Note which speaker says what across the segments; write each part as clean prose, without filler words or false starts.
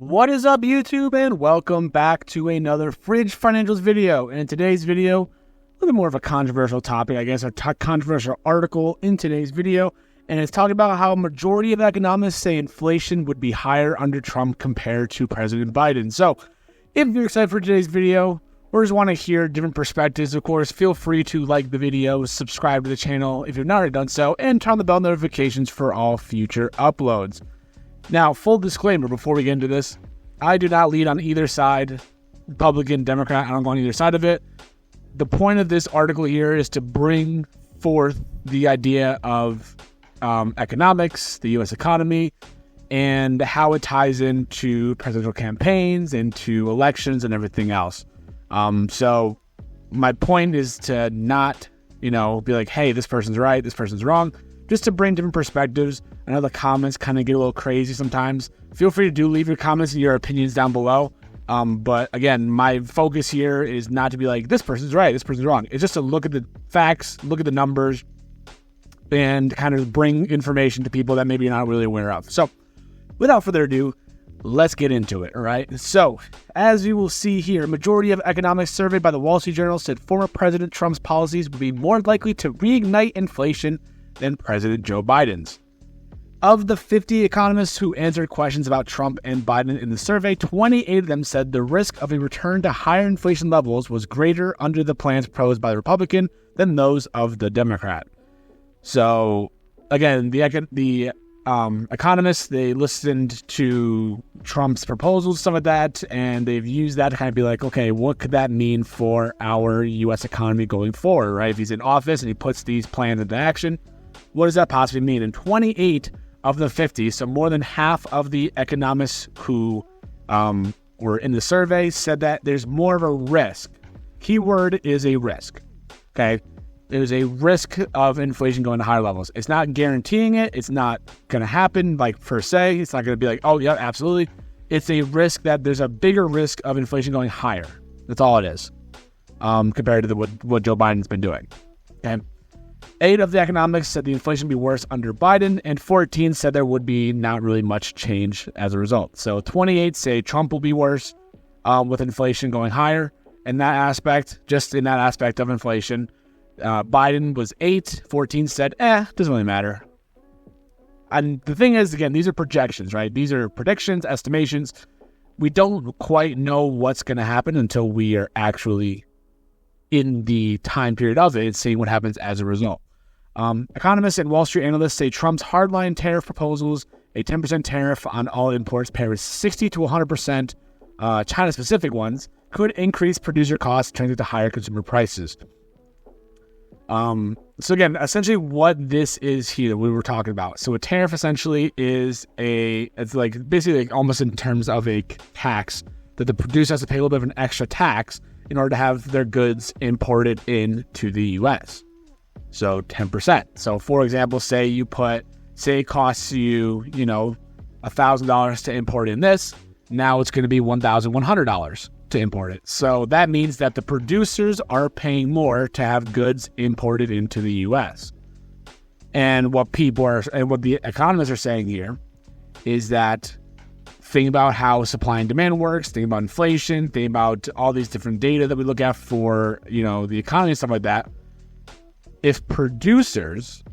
Speaker 1: What is up, YouTube, and welcome back to another Fridge Financials video. And in today's video, a little bit more of a controversial topic, I guess, a controversial article in today's video, and it's talking about how a majority of economists say inflation would be higher under Trump compared to President Biden. So, if you're excited for today's video, or just want to hear different perspectives, of course, feel free to like the video, subscribe to the channel if you've not already done so, and turn on the bell notifications for all future uploads. Now, full disclaimer before we get into this, I do not lead on either side, Republican, Democrat, I don't go on either side of it. The point of this article here is to bring forth the idea of economics, the U.S. economy, and how it ties into presidential campaigns, into elections, and everything else. So my point is to not, be like, hey, this person's right, this person's wrong. Just to bring different perspectives. I know the comments kind of get a little crazy sometimes. Feel free to leave your comments and your opinions down below. But again, my focus here is not to be like, this person's right, this person's wrong. It's just to look at the facts, look at the numbers, and kind of bring information to people that maybe you're not really aware of. So without further ado, let's get into it, all right? So, as you will see here, a majority of economics surveyed by the Wall Street Journal said former President Trump's policies would be more likely to reignite inflation than President Joe Biden's. Of the 50 economists who answered questions about Trump and Biden in the survey, 28 of them said the risk of a return to higher inflation levels was greater under the plans proposed by the Republican than those of the Democrat. So, again, the economists, they listened to Trump's proposals, some of that, and they've used that to kind of be like, okay, what could that mean for our U.S. economy going forward, right? If he's in office and he puts these plans into action, what does that possibly mean? And 28 of the 50, so more than half of the economists who were in the survey said that there's more of a risk. Keyword is a risk, okay? There's a risk of inflation going to higher levels. It's not guaranteeing it. It's not going to happen, like, per se. It's not going to be like, oh, yeah, absolutely. It's a risk that there's a bigger risk of inflation going higher. That's all it is, compared to what Joe Biden's been doing, okay? 8 of the economics said the inflation would be worse under Biden, and 14 said there would be not really much change as a result. So 28 say Trump will be worse with inflation going higher. In that aspect, just in that aspect of inflation, Biden was 8, 14 said, doesn't really matter. And the thing is, again, these are projections, right? These are predictions, estimations. We don't quite know what's going to happen until we are actually in the time period of it and seeing what happens as a result. Economists and Wall Street analysts say Trump's hardline tariff proposals, a 10% tariff on all imports paired with 60 to 100% China-specific ones, could increase producer costs, translate to higher consumer prices. So again, essentially what this is here, we were talking about. So a tariff essentially is it's like basically like almost in terms of a tax that the producer has to pay a little bit of an extra tax in order to have their goods imported into the U.S. So 10%. So for example, say it costs you, $1,000 to import in this. Now it's going to be $1,100 to import it. So that means that the producers are paying more to have goods imported into the U.S. And what the economists are saying here is that think about how supply and demand works, think about inflation, think about all these different data that we look at for, the economy and stuff like that. If producers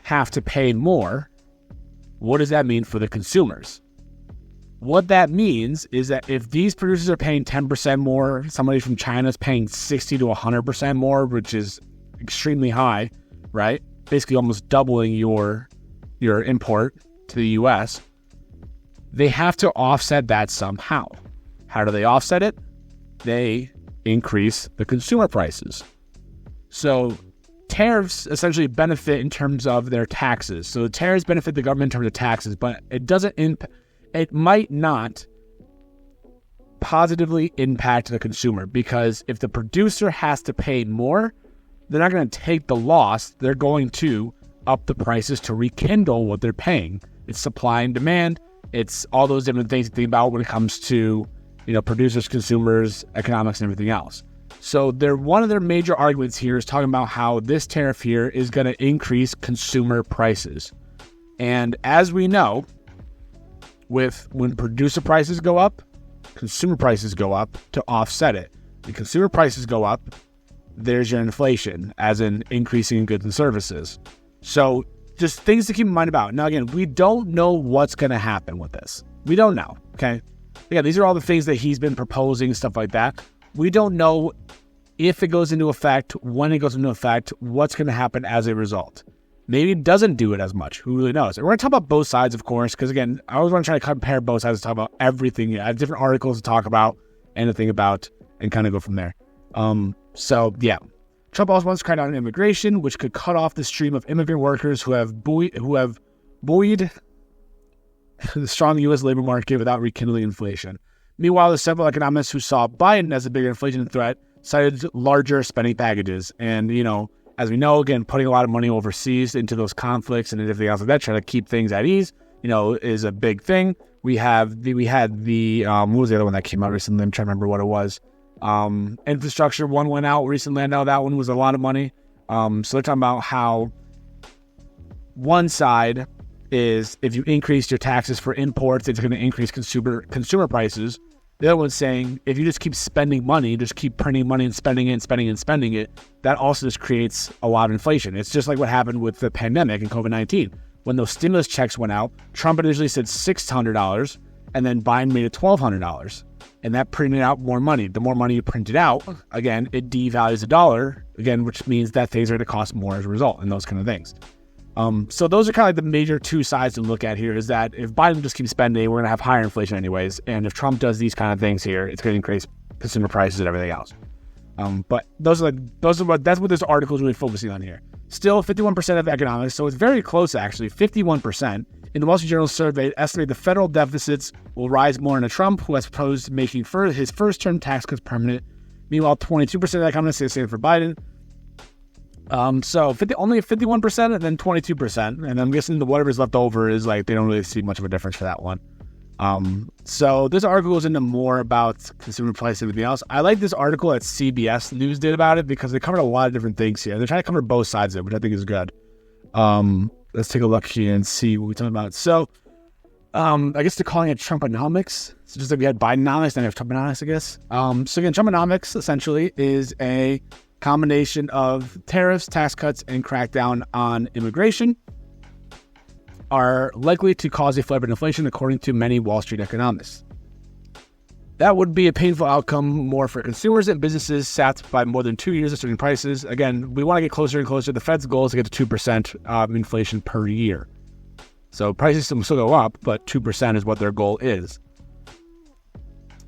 Speaker 1: have to pay more, what does that mean for the consumers? What that means is that if these producers are paying 10% more, somebody from China is paying 60 to 100% more, which is extremely high, right? Basically almost doubling your import to the U.S., they have to offset that somehow. How do they offset it? They increase the consumer prices. So tariffs essentially benefit in terms of their taxes. So the tariffs benefit the government in terms of taxes, but it might not positively impact the consumer, because if the producer has to pay more, they're not going to take the loss. They're going to up the prices to rekindle what they're paying. It's supply and demand. It's all those different things to think about when it comes to, producers, consumers, economics, and everything else. So one of their major arguments here is talking about how this tariff here is going to increase consumer prices. And as we know, with when producer prices go up, consumer prices go up to offset it. When consumer prices go up, there's your inflation, as in increasing in goods and services. So just things to keep in mind about. Now, again, we don't know what's going to happen with this. We don't know, okay? Yeah, these are all the things that he's been proposing, stuff like that. We don't know if it goes into effect, when it goes into effect, what's going to happen as a result. Maybe it doesn't do it as much. Who really knows? And we're going to talk about both sides, of course, because, again, I always want to try to compare both sides to talk about everything. I have different articles to talk about and to think about and kind of go from there. So, yeah. Trump also wants to crack down on immigration, which could cut off the stream of immigrant workers who have buoyed the strong U.S. labor market without rekindling inflation. Meanwhile, the several economists who saw Biden as a bigger inflation threat cited larger spending packages. And, as we know, again, putting a lot of money overseas into those conflicts and everything else like that, trying to keep things at ease, is a big thing. We had the what was the other one that came out recently? I'm trying to remember what it was. Infrastructure one went out recently. I know that one was a lot of money. So they're talking about how one side is if you increase your taxes for imports, it's going to increase consumer prices. The other one's saying if you just keep spending money, just keep printing money and spending it, that also just creates a lot of inflation. It's just like what happened with the pandemic and COVID-19. When those stimulus checks went out, Trump initially said $600, and then Biden made it $1,200. And that printed out more money. The more money you printed out, again, it devalues the dollar, again, which means that things are going to cost more as a result, and those kind of things. So those are kind of like the major two sides to look at here, is that if Biden just keeps spending, we're going to have higher inflation anyways. And if Trump does these kind of things here, it's going to increase consumer prices and everything else. But that's what this article is really focusing on here. Still, 51% of economics, so it's very close actually, 51%. In the Wall Street Journal survey, estimate the federal deficits will rise more under Trump, who has proposed making his first-term tax cuts permanent. Meanwhile, 22% of economists say the same for Biden. So only 51% and then 22%. And I'm guessing whatever's left over is like they don't really see much of a difference for that one. So this article goes into more about consumer price and everything else. I like this article that CBS News did about it because they covered a lot of different things here. They're trying to cover both sides of it, which I think is good. Let's take a look here and see what we're talking about. So, I guess they're calling it Trumpnomics. So just like we had Bidenomics, then we have Trumponomics, I guess. So again, Trumpnomics essentially is a combination of tariffs, tax cuts, and crackdown on immigration are likely to cause a flare of inflation, according to many Wall Street economists. That would be a painful outcome more for consumers and businesses sapped by more than 2 years of surging prices. Again, we want to get closer and closer. The Fed's goal is to get to 2% inflation per year. So prices will still go up, but 2% is what their goal is.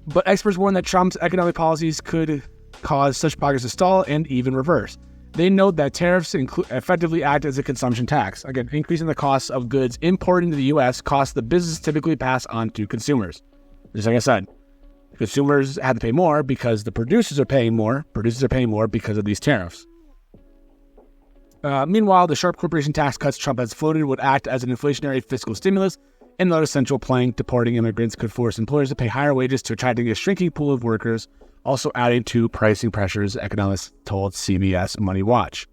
Speaker 1: But experts warn that Trump's economic policies could cause such progress to stall and even reverse. They note that tariffs effectively act as a consumption tax. Again, increasing the cost of goods imported into the U.S. costs the business typically pass on to consumers. Just like I said, consumers have to pay more because the producers are paying more. Producers are paying more because of these tariffs. Meanwhile, the sharp corporation tax cuts Trump has floated would act as an inflationary fiscal stimulus. Another central plank, deporting immigrants could force employers to pay higher wages to attract a shrinking pool of workers, also adding to pricing pressures, economists told CBS Money Watch.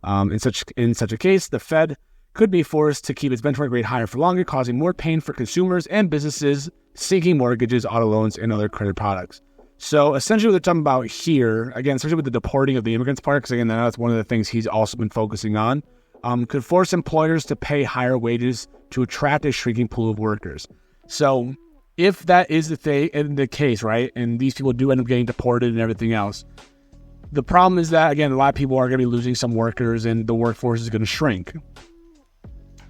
Speaker 1: In such a case, the Fed could be forced to keep its benchmark rate higher for longer, causing more pain for consumers and businesses seeking mortgages, auto loans, and other credit products. So essentially what they're talking about here, again, especially with the deporting of the immigrants part, because again, that's one of the things he's also been focusing on, could force employers to pay higher wages to attract a shrinking pool of workers. So if that is the case, right, and these people do end up getting deported and everything else, the problem is that, again, a lot of people are going to be losing some workers and the workforce is going to shrink.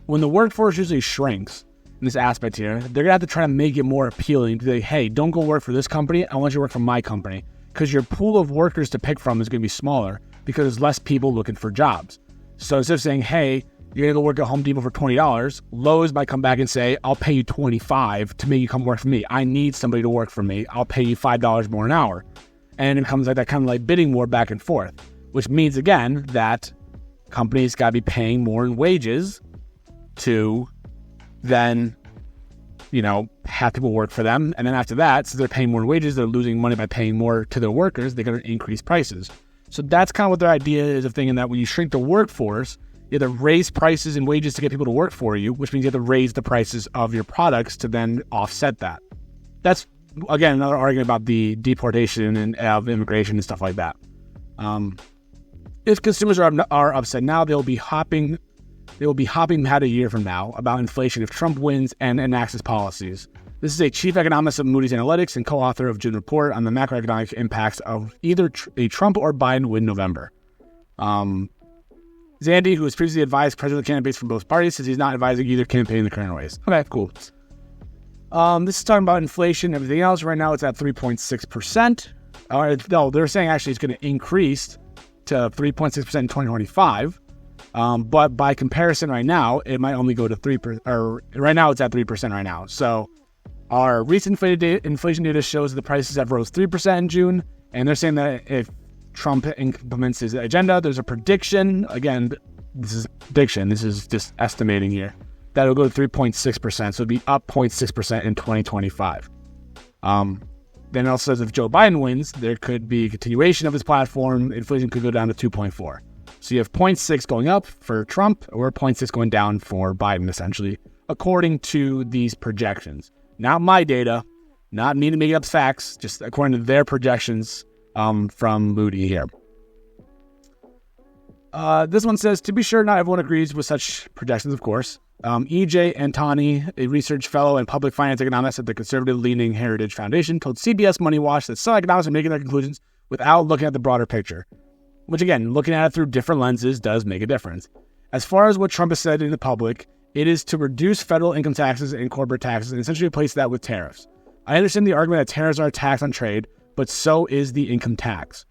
Speaker 1: When the workforce usually shrinks, in this aspect here, they're going to have to try to make it more appealing to say, hey, don't go work for this company, I want you to work for my company. Because your pool of workers to pick from is going to be smaller because there's less people looking for jobs. So instead of saying, hey, you're going to go work at Home Depot for $20, Lowe's might come back and say, I'll pay you $25 to make you come work for me. I need somebody to work for me. I'll pay you $5 more an hour. And it comes like that kind of like bidding war back and forth, which means, again, that companies got to be paying more in wages to then, have people work for them. And then after that, since they're paying more wages, they're losing money by paying more to their workers. They're going to increase prices. So that's kind of what their idea is of thinking that when you shrink the workforce, You have to raise prices and wages to get people to work for you, which means you have to raise the prices of your products to then offset that. That's, again, another argument about the deportation and of immigration and stuff like that. If consumers are upset now, they will be hopping mad a year from now about inflation if Trump wins and enacts his policies. This is a chief economist of Moody's Analytics and co-author of June report on the macroeconomic impacts of either a Trump or Biden win November. Zandy, who has previously advised presidential candidates from both parties, says he's not advising either campaign in the current ways. Okay, cool. This is talking about inflation and everything else. Right now it's at 3.6%. No, they're saying actually it's going to increase to 3.6% in 2025. But by comparison right now, it might only go to 3%, or right now it's at 3% right now. So our recent inflation data shows that the prices have rose 3% in June, and they're saying that if Trump implements his agenda, there's a prediction, again, this is prediction, this is just estimating here, that it'll go to 3.6%, so it'll be up 0.6% in 2025. Then it also says if Joe Biden wins, there could be a continuation of his platform, inflation could go down to 2.4. So you have 0.6 going up for Trump, or 0.6 going down for Biden, essentially, according to these projections. Not my data, not me to make up facts, just according to their projections from Moody here. This one says, to be sure, not everyone agrees with such projections, of course. E.J. Antoni, a research fellow and public finance economist at the conservative-leaning Heritage Foundation, told CBS Money Watch that some economists are making their conclusions without looking at the broader picture. Which, again, looking at it through different lenses does make a difference. As far as what Trump has said in the public, it is to reduce federal income taxes and corporate taxes and essentially replace that with tariffs. I understand the argument that tariffs are a tax on trade, but so is the income tax.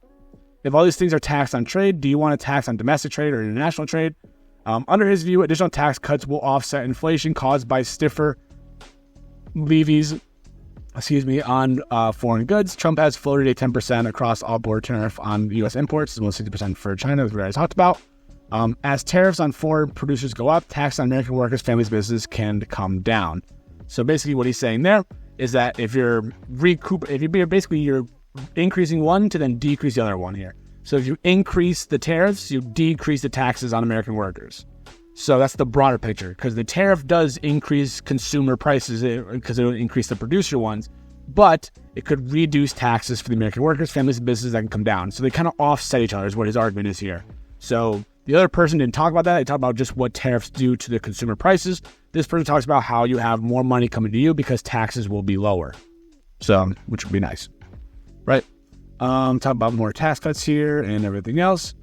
Speaker 1: If all these things are taxed on trade, do you want a tax on domestic trade or international trade? Under his view, additional tax cuts will offset inflation caused by stiffer levies on foreign goods. Trump has floated a 10% across all board tariff on U.S. imports, as well as 60% for China, as we already talked about. As tariffs on foreign producers go up, tax on American workers, families, businesses can come down. So basically what he's saying there is that if you're increasing one to then decrease the other one here. So if you increase the tariffs, you decrease the taxes on American workers. So that's the broader picture, because the tariff does increase consumer prices because it'll increase the producer ones, but it could reduce taxes for the American workers, families, and businesses that can come down. So they kind of offset each other is what his argument is here. So the other person didn't talk about that. They talked about just what tariffs do to the consumer prices. This person talks about how you have more money coming to you because taxes will be lower. So, which would be nice, right? Talk about more tax cuts here and everything else.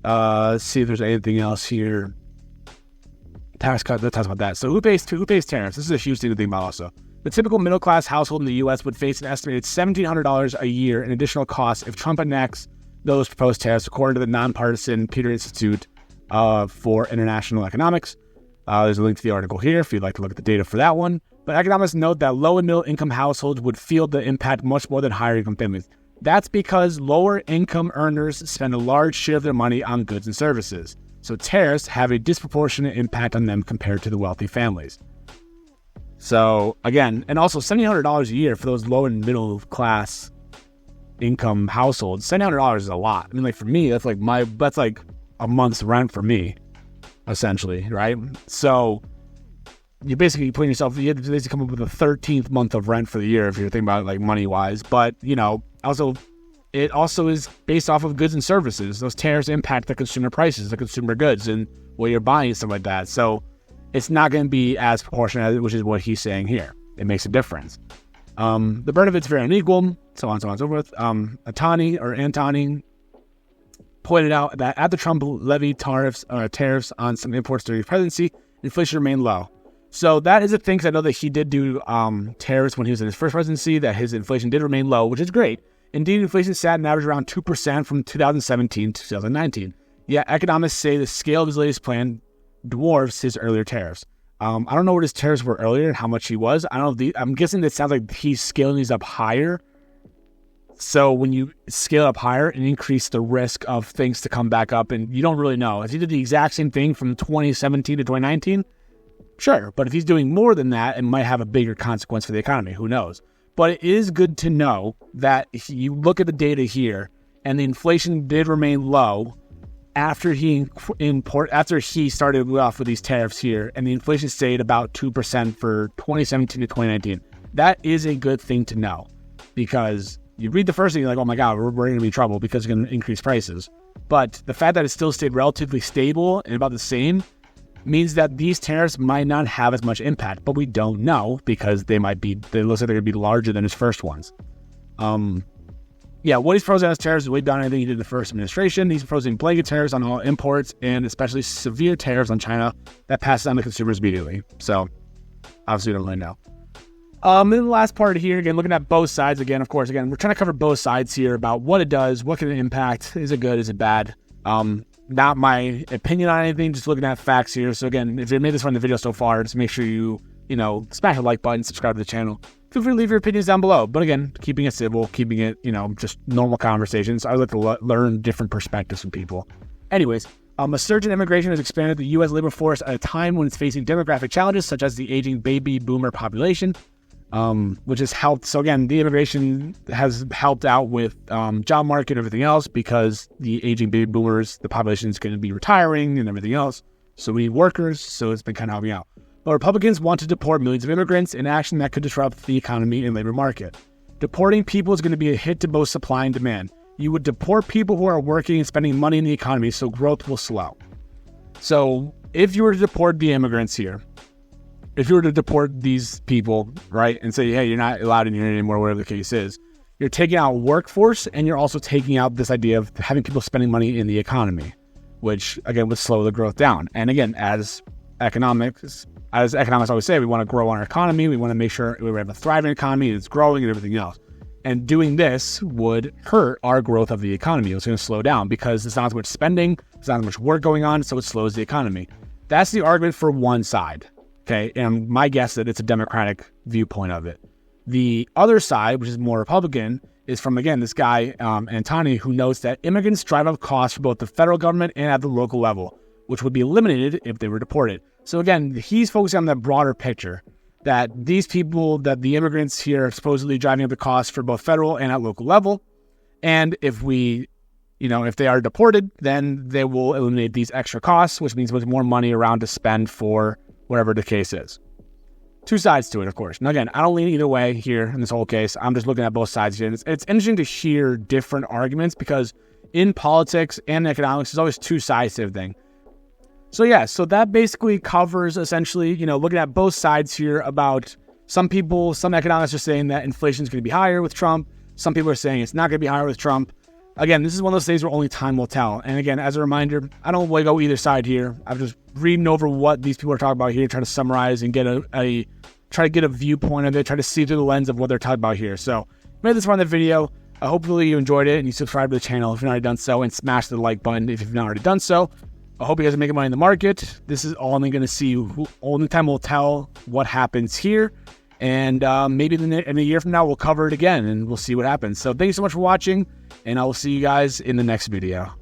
Speaker 1: Let's see if there's anything else here. Tax cut, let's talk about that. So who pays tariffs? This is a huge thing to think about also. The typical middle-class household in the U.S. would face an estimated $1,700 a year in additional costs if Trump enacts those proposed tariffs, according to the nonpartisan Peter Institute for International Economics. There's a link to the article here if you'd like to look at the data for that one. But economists note that low and middle income households would feel the impact much more than higher income families. That's because lower income earners spend a large share of their money on goods and services. So tariffs have a disproportionate impact on them compared to the wealthy families. So again, and also $1,700 a year for those low and middle class income households. $1,700 is a lot. I mean, like for me, that's like a month's rent for me, essentially, right? So you basically putting yourself, you have to basically come up with a 13th month of rent for the year if you're thinking about it like money wise. But it also is based off of goods and services. Those tariffs impact the consumer prices, the consumer goods, and what you're buying and stuff like that. So it's not going to be as proportionate, which is what he's saying here. It makes a difference. The burden of it's very unequal, so on and so forth. Antoni pointed out that at the Trump levied tariffs on some imports during his presidency, inflation remained low. So that is a thing, because I know that he did do tariffs when he was in his first presidency, that his inflation did remain low, which is great. Indeed, inflation sat an average around 2% from 2017 to 2019. Yet economists say the scale of his latest plan dwarfs his earlier tariffs. I don't know what his tariffs were earlier and how much he was. I'm guessing that sounds like he's scaling these up higher. So when you scale up higher and increase the risk of things to come back up, and you don't really know. If he did the exact same thing from 2017 to 2019, sure. But if he's doing more than that, it might have a bigger consequence for the economy. Who knows? But it is good to know that if you look at the data here and the inflation did remain low after he started off with these tariffs here, and the inflation stayed about 2% for 2017 to 2019. That is a good thing to know, because you read the first thing, you're like, oh my God, we're going to be in trouble because it's going to increase prices. But the fact that it still stayed relatively stable and about the same means that these tariffs might not have as much impact, but we don't know because they looks like they're going to be larger than his first ones. What he's proposing as tariffs is way beyond anything he did in the first administration. He's proposing blanket tariffs on all imports and especially severe tariffs on China that passes on to consumers immediately. So obviously we don't really know. And then the last part here, again, looking at both sides again, of course, again, we're trying to cover both sides here about what it does, what can it impact, is it good, is it bad? Not my opinion on anything, just looking at facts here. So again, if you made this far in the video so far, just make sure you smash the like button, subscribe to the channel. Feel free to leave your opinions down below. But again, keeping it civil, keeping it, just normal conversations. I like to learn different perspectives from people. Anyways, a surge in immigration has expanded the U.S. labor force at a time when it's facing demographic challenges such as the aging baby boomer population, which has helped. So again, the immigration has helped out with job market and everything else because the aging baby boomers, the population is going to be retiring and everything else. So we need workers. So it's been kind of helping out. But Republicans want to deport millions of immigrants, in action that could disrupt the economy and labor market. Deporting people is going to be a hit to both supply and demand. You would deport people who are working and spending money in the economy, so growth will slow. So if you were to deport the immigrants here, if you were to deport these people, right, and say, hey, you're not allowed in here anymore, whatever the case is, you're taking out workforce and you're also taking out this idea of having people spending money in the economy, which, again, would slow the growth down. And again, as economics always say, we want to grow our economy. We want to make sure we have a thriving economy and it's growing and everything else. And doing this would hurt our growth of the economy. It's going to slow down because there's not as much spending, there's not as much work going on, so it slows the economy. That's the argument for one side, okay? And my guess is that it's a Democratic viewpoint of it. The other side, which is more Republican, is from, again, this guy, Antoni, who notes that immigrants drive up costs for both the federal government and at the local level, which would be eliminated if they were deported. So again, he's focusing on that broader picture, that these people, that the immigrants here are supposedly driving up the costs for both federal and at local level. And if if they are deported, then they will eliminate these extra costs, which means there's more money around to spend for whatever the case is. Two sides to it, of course. Now again, I don't lean either way here in this whole case. I'm just looking at both sides here. It's interesting to hear different arguments because in politics and economics, there's always two sides to everything. So that basically covers essentially, looking at both sides here about some economists are saying that inflation is going to be higher with Trump. Some people are saying it's not going to be higher with Trump. Again, this is one of those days where only time will tell. And again, as a reminder, I don't want to go either side here. I'm just reading over what these people are talking about here, trying to summarize and try to get a viewpoint of it, try to see through the lens of what they're talking about here. So, made this far in the video. Hopefully you enjoyed it and you subscribe to the channel if you've not already done so, and smash the like button if you've not already done so. I hope you guys are making money in the market. This is only going to see, only time will tell what happens here. And maybe in a year from now, we'll cover it again and we'll see what happens. So thank you so much for watching, and I will see you guys in the next video.